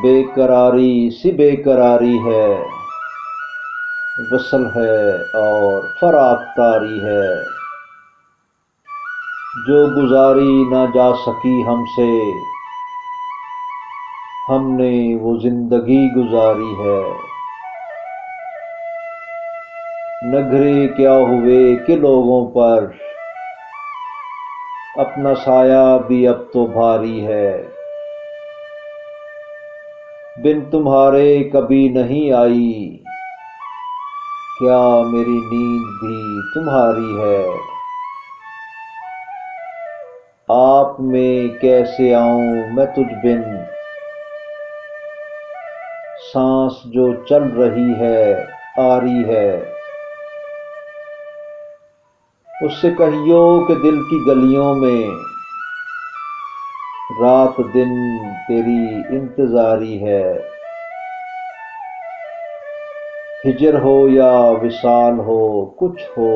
बेकरारी सी बेकरारी है, वसल है और फराख्तारी है, जो गुजारी ना जा सकी हमसे, हमने वो जिंदगी गुजारी है। नखरे क्या हुए कि लोगों पर, अपना साया भी अब तो भारी है, बिन तुम्हारे कभी नहीं आई, क्या मेरी नींद भी तुम्हारी है। आप में कैसे आऊं मैं तुझ बिन, सांस जो चल रही है आ रही है, उससे कहियो कि दिल की गलियों में रात दिन तेरी इंतजारी है। हिजर हो या विसाल हो कुछ हो,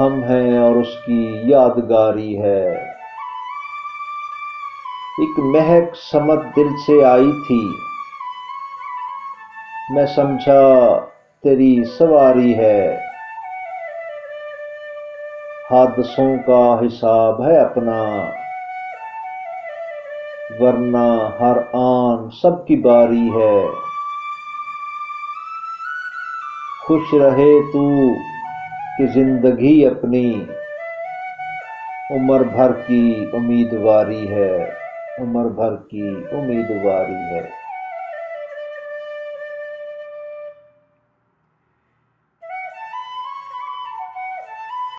हम हैं और उसकी यादगारी है। एक महक समत दिल से आई थी, मैं समझा तेरी सवारी है। हादसों का हिसाब है अपना, वरना हर आन सबकी बारी है। खुश रहे तू कि जिंदगी अपनी उम्र भर की उम्मीदवारी है, उम्र भर की उम्मीदवारी है।